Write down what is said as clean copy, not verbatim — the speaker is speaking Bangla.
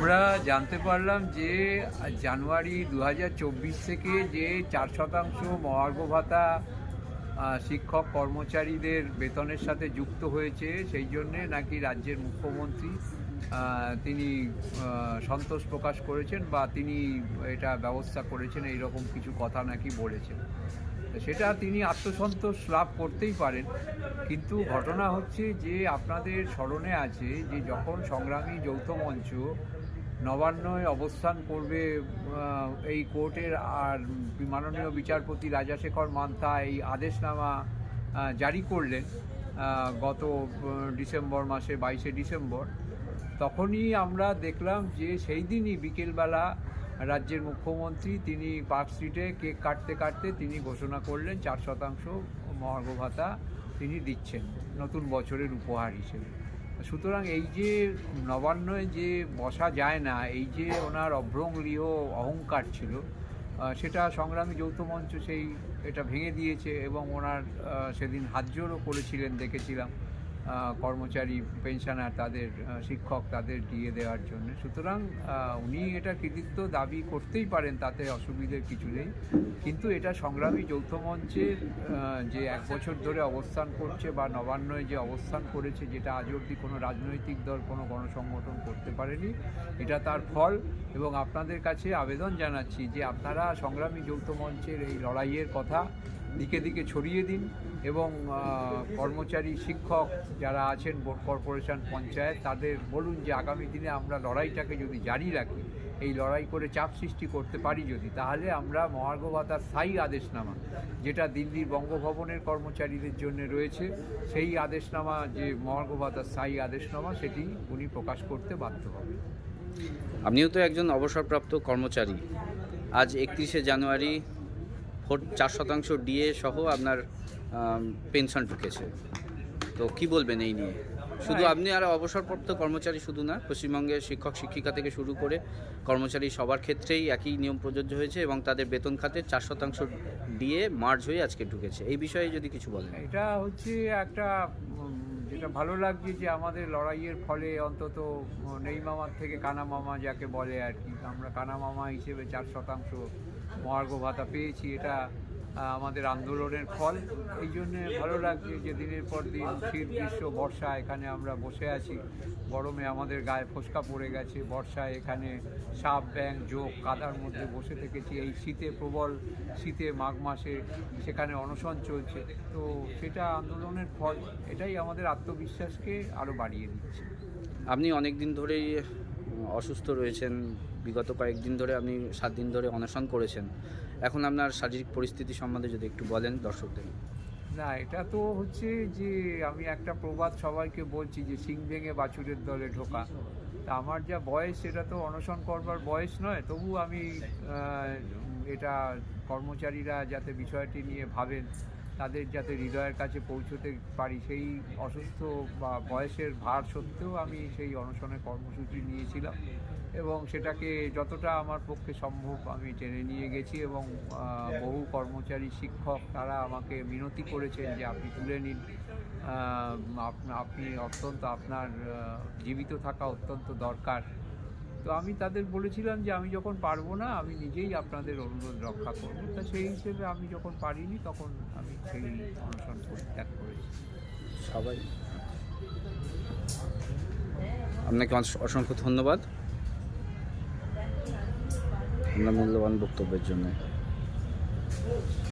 আমরা জানতে পারলাম যে জানুয়ারি 2024 থেকে যে 4% মহার্ঘ ভাতা শিক্ষক কর্মচারীদের বেতনের সাথে যুক্ত হয়েছে, সেই জন্যে নাকি রাজ্যের মুখ্যমন্ত্রী তিনি সন্তোষ প্রকাশ করেছেন বা তিনি এটা ব্যবস্থা করেছেন, এই রকম কিছু কথা নাকি বলেছেন। সেটা তিনি আত্মসন্তোষ লাভ করতেই পারেন, কিন্তু ঘটনা হচ্ছে যে আপনাদের স্মরণে আছে যে যখন সংগ্রামী যৌথ মঞ্চ নবান্নয় অবস্থান করবে এই কোর্টের আর মাননীয় বিচারপতি রাজাশেখর মান্থা এই আদেশনামা জারি করলেন গত ডিসেম্বর মাসে 22শে ডিসেম্বর, তখনই আমরা দেখলাম যে সেই দিনই বিকেলবেলা রাজ্যের মুখ্যমন্ত্রী তিনি পার্ক স্ট্রিটে কেক কাটতে কাটতে তিনি ঘোষণা করলেন 4% মহার্ঘ ভাতা তিনি দিচ্ছেন নতুন বছরের উপহার হিসেবে। সুতরাং এই যে নবান্নয় যে বসা যায় না, এই যে ওনার অভ্রংলীয় অহংকার ছিল, সেটা সংগ্রামী যৌথ মঞ্চ এটা ভেঙে দিয়েছে এবং ওনার সেদিন হাতজোড়ও করেছিলেন, দেখেছিলাম কর্মচারী পেনশনার তাদের শিক্ষক তাদের দিয়ে দেওয়ার জন্য। সুতরাং উনি এটা কৃতিত্ব দাবি করতেই পারেন, তাতে অসুবিধের কিছু নেই, কিন্তু এটা সংগ্রামী যৌথ মঞ্চের যে 1 বছর ধরে অবস্থান করছে বা নবান্নয় যে অবস্থান করেছে, যেটা আজ অবধি কোনো রাজনৈতিক দল কোনো গণসংগঠন করতে পারেনি, এটা তার ফল। এবং আপনাদের কাছে আবেদন জানাচ্ছি যে আপনারা সংগ্রামী যৌথ মঞ্চের এই লড়াইয়ের কথা দিকে দিকে ছড়িয়ে দিন এবং কর্মচারী শিক্ষক যারা আছেন বোর্ড কর্পোরেশন পঞ্চায়েত তাদের বলুন যে আগামী দিনে আমরা লড়াইটাকে যদি জারি রাখি, এই লড়াই করে চাপ সৃষ্টি করতে পারি যদি, তাহলে আমরা মহার্ঘ ভাতার স্থায়ী আদেশনামা যেটা দিল্লির বঙ্গভবনের কর্মচারীদের জন্য রয়েছে, সেই আদেশনামা যে মহার্ঘ ভাতার স্থায়ী আদেশনামা সেটি উনি প্রকাশ করতে বাধ্য হবেন। আপনিও তো একজন অবসরপ্রাপ্ত কর্মচারী। আজ 31শে জানুয়ারি 4% ডিএ সহ আপনার পেনশন ঢুকেছে, তো কি বলবেন এই নিয়ে? শুধু আপনি আর অবসরপ্রাপ্ত কর্মচারী শুধু না, পশ্চিমবঙ্গের শিক্ষক শিক্ষিকা থেকে শুরু করে কর্মচারী সবার ক্ষেত্রেই একই নিয়ম প্রযোজ্য হয়েছে এবং তাদের বেতন খাতে 4% ডিএ মার্জ হয়ে আজকে ঢুকেছে। এই বিষয়ে যদি কিছু বলেন। এটা হচ্ছে একটা যেটা ভালো লাগছে যে আমাদের লড়াইয়ের ফলে অন্তত নেই মামার থেকে কানা মামা যাকে বলে আর কি, আমরা কানা মামা হিসেবে 4% মহার্ঘ ভাতা পেয়েছি। এটা আমাদের আন্দোলনের ফল। এই জন্যে ভালো লাগছে যে দিনের পর দিন শীত গ্রীষ্ম বর্ষা এখানে আমরা বসে আছি, গরমে আমাদের গায়ে ফোসকা পড়ে গেছে, বর্ষায় এখানে সাপ ব্যাঙ জোক কাদার মধ্যে বসে থেকেছি, এই শীতে প্রবল শীতে মাঘ মাসে সেখানে অনশন চলছে, তো সেটা আন্দোলনের ফল। এটাই আমাদের আত্মবিশ্বাসকে আরও বাড়িয়ে দিচ্ছে। আপনি অনেক দিন ধরেই অসুস্থ রয়েছেন, বিগত কয়েকদিন ধরে আপনি 7 দিন ধরে অনশন করেছেন। এখন আপনার শারীরিক পরিস্থিতি সম্বন্ধে যদি একটু বলেন দর্শকদের। না, এটা তো হচ্ছে যে আমি একটা প্রবাদ সবাইকে বলছি যে সিং ভেঙে বাছুরের দলে ঢোকা। তা আমার যা বয়স সেটা তো অনশন করবার বয়স নয়, তবু আমি এটা কর্মচারীরা যাতে বিষয়টি নিয়ে ভাবেন, তাদের যাতে হৃদয়ের কাছে পৌঁছতে পারি, সেই অসুস্থ বা বয়সের ভার সত্ত্বেও আমি সেই অনশনের কর্মসূচি নিয়েছিলাম এবং সেটাকে যতটা আমার পক্ষে সম্ভব আমি টেনে নিয়ে গেছি এবং বহু কর্মচারী শিক্ষক তারা আমাকে মিনতি করেছেন যে আপনি তুলে নিন, আপনি অত্যন্ত আপনার জীবিত থাকা অত্যন্ত দরকার। তো আমি তাদের বলেছিলাম যে আমি যখন পারবো না আমি নিজেই আপনাদের অনুরোধ রক্ষা করবো। তা সেই হিসেবে আমি যখন পারিনি তখন আমি সেই অনশন পরিত্যাগ করেছি। সবাই আপনাকে অসংখ্য ধন্যবাদ আপনার মূল্যবান বক্তব্যের জন্য।